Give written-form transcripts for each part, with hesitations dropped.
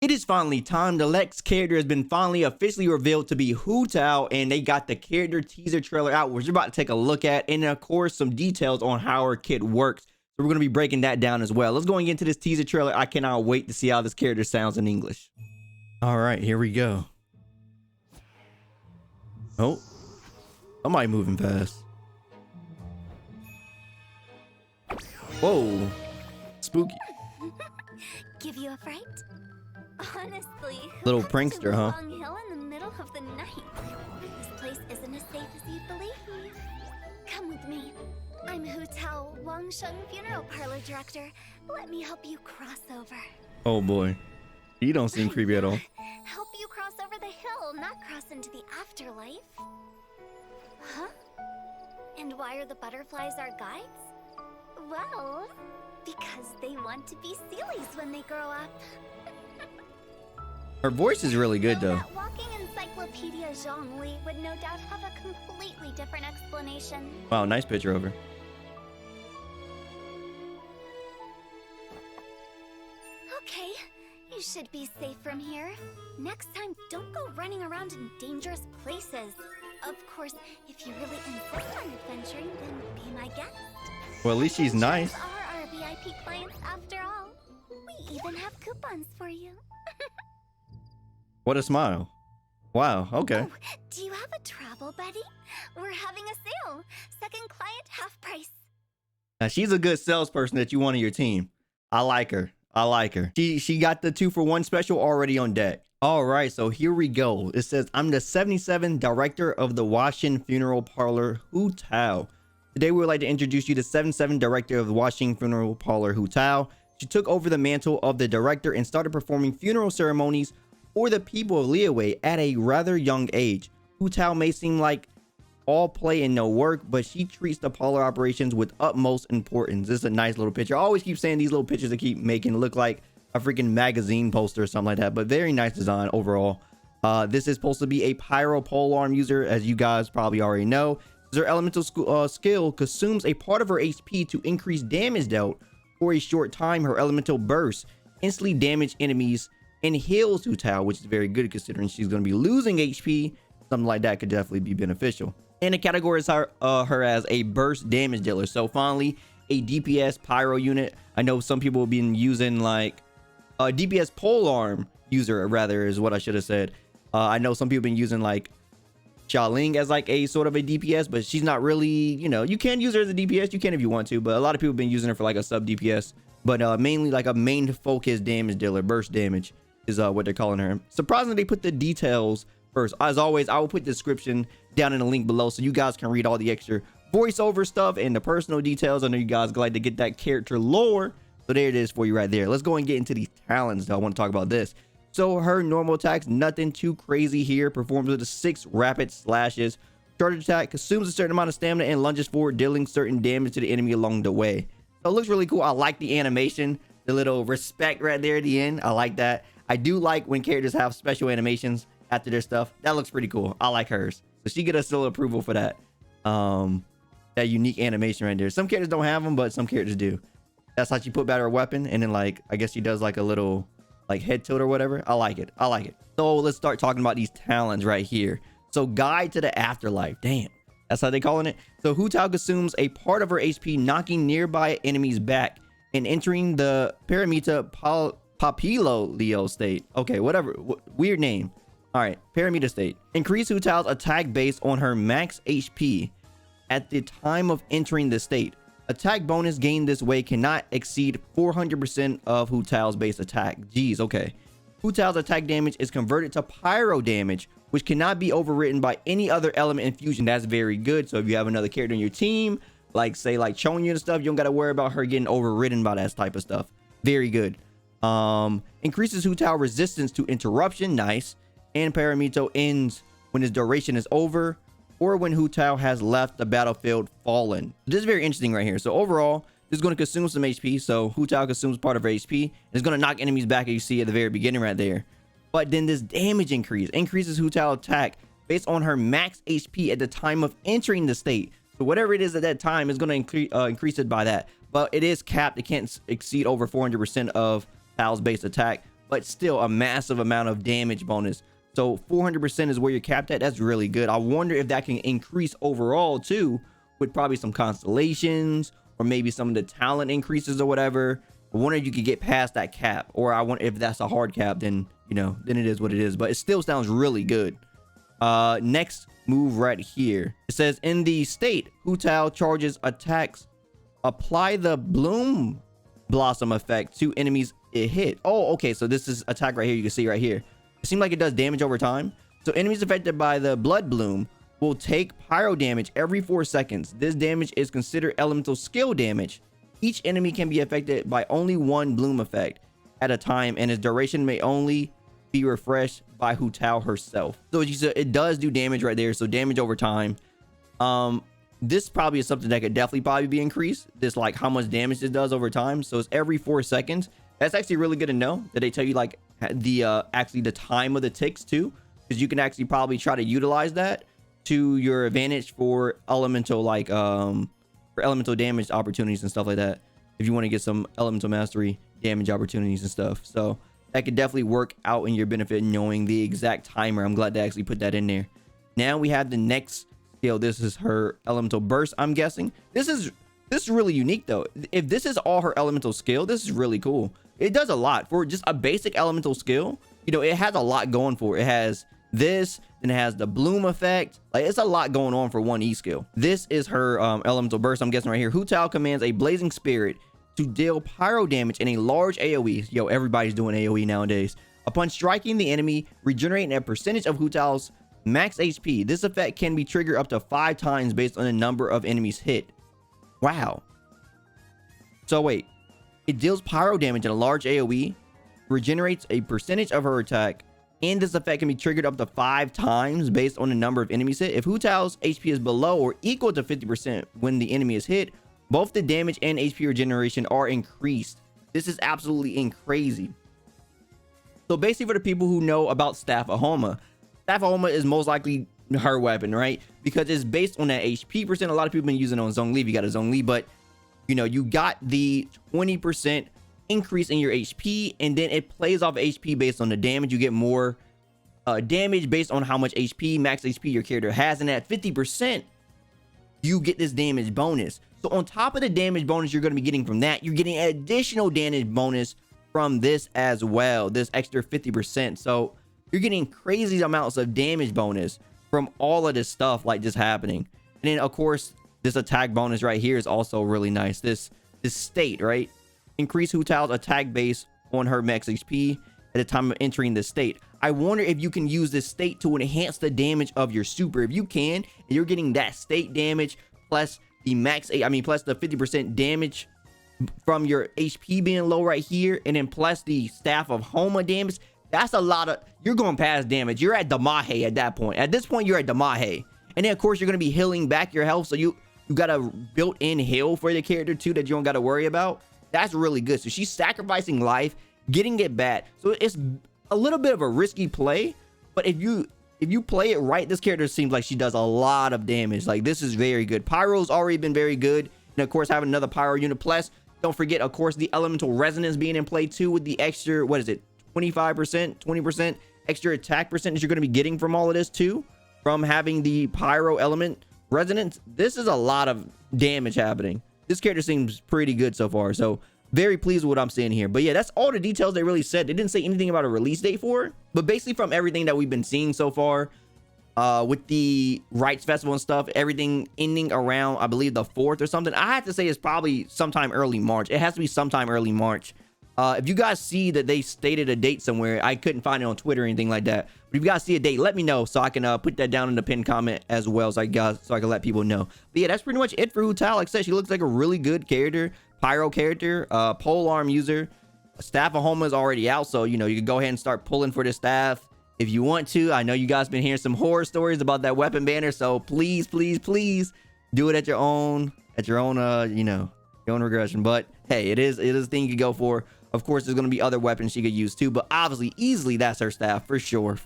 It is finally time. The next character has been finally officially revealed to be Hu Tao, and they got the character teaser trailer out, which we're about to take a look at, and of course some details on how her kit works. So we're going to be breaking that down as well. Let's go and get into this teaser trailer. I cannot wait to see how this character sounds in English. All right, here we go. Oh, somebody moving fast. Whoa, spooky. Give you a fright? Honestly, Little prankster, huh? Long hill in the middle of the night. This place isn't as safe as you'd believe me. Come with me. I'm Hu Tao, Wangsheng Funeral Parlor Director. Let me help you cross over. Oh boy, he don't seem creepy at all. Help you cross over the hill, not cross into the afterlife. Huh? And why are the butterflies our guides? Well, because they want to be Sealies when they grow up. Her voice is really good though. That walking encyclopedia Zhongli would no doubt have a completely different explanation. Wow, nice picture of her. Okay, you should be safe from here. Next time, don't go running around in dangerous places. Of course, if you really insist on adventuring, then be my guest. Well, at least she's nice. Are our VIP clients after all. We even have coupons for you. What a smile. Wow, okay. Oh, do you have a travel buddy? We're having a sale. Second client, half price. Now, she's a good salesperson that you want on your team. I like her. I like her. She got the 2-for-1 special already on deck. All right, so here we go. It says, I'm the 77 director of the Washington Funeral Parlor, Hu Tao. Today, we would like to introduce you to 77 director of the Washington Funeral Parlor, Hu Tao. She took over the mantle of the director and started performing funeral ceremonies for the people of Liyue at a rather young age. Hu Tao may seem like all play and no work, but she treats the parlor operations with utmost importance. This is a nice little picture. I always keep saying these little pictures that keep making look like a freaking magazine poster or something like that, but very nice design overall. This is supposed to be a pyro polearm user, as you guys probably already know. Her elemental skill consumes a part of her HP to increase damage dealt for a short time. Her elemental burst instantly damage enemies and heals Hu Tao, which is very good considering she's going to be losing HP. Something like that could definitely be beneficial. And it categorizes her as a burst damage dealer. So finally, a DPS pyro unit. I know some people have been using like a DPS polearm user, rather, is what I should have said. I know some people have been using like Xiaoling as like a sort of a DPS, but she's not really, you know, you can use her as a DPS. You can if you want to, but a lot of people have been using her for like a sub DPS. But mainly like a main focus damage dealer, burst damage is what they're calling her. Surprisingly, they put the details first. As always, I will put the description down in the link below so you guys can read all the extra voiceover stuff and the personal details. I know you guys like to get that character lore, so there it is for you right there. Let's go and get into these talents though. I want to talk about this. So her normal attacks, nothing too crazy here. Performs with 6 rapid slashes. Charge attack consumes a certain amount of stamina and lunges forward, dealing certain damage to the enemy along the way. So it looks really cool. I like the animation, the little respect right there at the end. I like that. I do like when characters have special animations after their stuff. That looks pretty cool. I like hers. So she get a still approval for that. That unique animation right there. Some characters don't have them, but some characters do. That's how she put back her weapon, and then like I guess she does like a little like head tilt or whatever. I like it. I like it. So let's start talking about these talents right here. So guide to the afterlife. Damn, that's how they calling it. So Hu Tao consumes a part of her HP, knocking nearby enemies back and entering the Paramita Papilo Leo state. Okay, whatever. Weird name. All right, Paramita state. Increase Hu Tao's attack based on her max HP at the time of entering the state. Attack bonus gained this way cannot exceed 400% of Hu Tao's base attack. Jeez, okay. Hu Tao's attack damage is converted to pyro damage, which cannot be overwritten by any other element infusion. That's very good. So if you have another character in your team, like say like Chonya and stuff, you don't got to worry about her getting overridden by that type of stuff. Very good. Increases Hu Tao resistance to interruption. Nice. And Paramito ends when his duration is over, or when Hu Tao has left the battlefield fallen. This is very interesting right here. So overall, this is going to consume some HP. So Hu Tao consumes part of her HP. And it's going to knock enemies back, as you see at the very beginning right there. But then this damage increases Hu Tao attack based on her max HP at the time of entering the state. So whatever it is at that time is going to increase it by that. But it is capped. It can't exceed over 400% of Tao's base attack. but still a massive amount of damage bonus. So 400% is where you're capped at. That's really good. I wonder if that can increase overall too, with probably some constellations or maybe some of the talent increases or whatever. I wonder if you could get past that cap, or I wonder if that's a hard cap, then, you know, then it is what it is, but it still sounds really good. Next move right here. It says in the state, Hu Tao charges attacks. Apply the bloom blossom effect to enemies it hit. Oh, okay. So this is attack right here. You can see right here. It seems like it does damage over time. So enemies affected by the blood bloom will take pyro damage every 4 seconds. This damage is considered elemental skill damage. Each enemy can be affected by only one bloom effect at a time, and its duration may only be refreshed by Hu Tao herself. So as you said, it does do damage right there. So damage over time. This probably is something that could definitely probably be increased. This, like, how much damage it does over time. So it's every 4 seconds. That's actually really good to know that they tell you, like, the actually the time of the ticks too, because you can actually probably try to utilize that to your advantage for elemental, like for elemental damage opportunities and stuff like that, if you want to get some elemental mastery damage opportunities and stuff. So that could definitely work out in your benefit, knowing the exact timer. I'm glad they actually put that in there. Now we have the next skill. This is her elemental burst, I'm guessing. This is really unique though. If this is all her elemental skill, this is really cool. It does a lot for just a basic elemental skill. You know, it has a lot going for it. It has this, and it has the bloom effect. Like, it's a lot going on for one E skill. This is her elemental burst, I'm guessing right here. Hu Tao commands a blazing spirit to deal pyro damage in a large AoE. Yo, everybody's doing AoE nowadays. Upon striking the enemy, regenerating a percentage of Hu Tao's max HP. This effect can be triggered up to 5 times based on the number of enemies hit. Wow. So wait, it deals pyro damage in a large AoE, regenerates a percentage of her attack, and this effect can be triggered up to 5 times based on the number of enemies hit. If Hu Tao's HP is below or equal to 50% when the enemy is hit, both the damage and HP regeneration are increased. This is absolutely crazy. So basically, for the people who know about Staff of Homa, Staff of Homa is most likely her weapon, right? Because it's based on that HP percent. A lot of people have been using it on Zhongli. You got a Zhongli, but you know, you got the 20% increase in your HP, and then it plays off HP based on the damage. You get more damage based on how much HP, max HP your character has, and at 50%, you get this damage bonus. So on top of the damage bonus you're going to be getting from that, you're getting an additional damage bonus from this as well, this extra 50%. So you're getting crazy amounts of damage bonus from all of this stuff like just happening. And then of course, this attack bonus right here is also really nice. This state, right? Increase Hu Tao's attack base on her max HP at the time of entering the state. I wonder if you can use this state to enhance the damage of your super. If you can, and you're getting that state damage plus the plus the 50% damage from your HP being low right here, and then plus the Staff of Homa damage, that's a lot of, you're going past damage. You're at Damahe at that point. At this point, you're at Damahe. And then of course, you're going to be healing back your health. So you got a built-in heal for the character too that you don't got to worry about. That's really good. So she's sacrificing life, getting it back. So it's a little bit of a risky play, but if you play it right, this character seems like she does a lot of damage. Like, this is very good. Pyro's already been very good, and of course having another pyro unit. Plus, don't forget, of course, the elemental resonance being in play too, with the extra, what is it, 25%, 20% extra attack percentage you're going to be getting from all of this too, from having the pyro element resonance. This is a lot of damage happening. This character seems pretty good so far, so very pleased with what I'm seeing here. But yeah, that's all the details they really said. They didn't say anything about a release date for it, but basically from everything that we've been seeing so far, with the Rights Festival and stuff, everything ending around, I believe, the 4th or something. I have to say it's probably sometime early March. It has to be sometime early March. If you guys see that they stated a date somewhere, I couldn't find it on Twitter or anything like that. But if you guys see a date, let me know so I can put that down in the pinned comment as well, so I can let people know. But yeah, that's pretty much it for Hu Tao. Like I said, she looks like a really good character, pyro character, pole arm user. Staff of Homa is already out, so you know you can go ahead and start pulling for the staff if you want to. I know you guys been hearing some horror stories about that weapon banner, so please, please, please do it at your own, you know, your own regression. But hey, it is a thing you can go for. Of course, there's going to be other weapons she could use too, but obviously, easily, that's her staff for sure.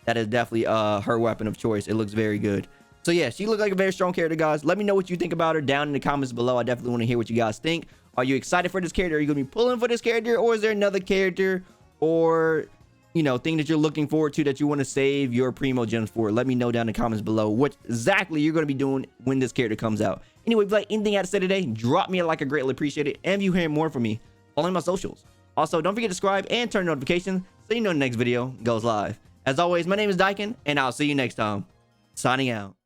That is definitely her weapon of choice. It looks very good. So yeah, she looks like a very strong character, guys. Let me know what you think about her down in the comments below. I definitely want to hear what you guys think. Are you excited for this character? Are you going to be pulling for this character, or is there another character or, you know, thing that you're looking forward to that you want to save your primo gems for. Let me know down in the comments below what exactly you're going to be doing when this character comes out. Anyway, if you like anything I had to say today, drop me a like. I greatly appreciate it. And if you hear more from me, follow my socials. Also, don't forget to subscribe and turn notifications so you know the next video goes live. As always, my name is Daikin, and I'll see you next time. Signing out.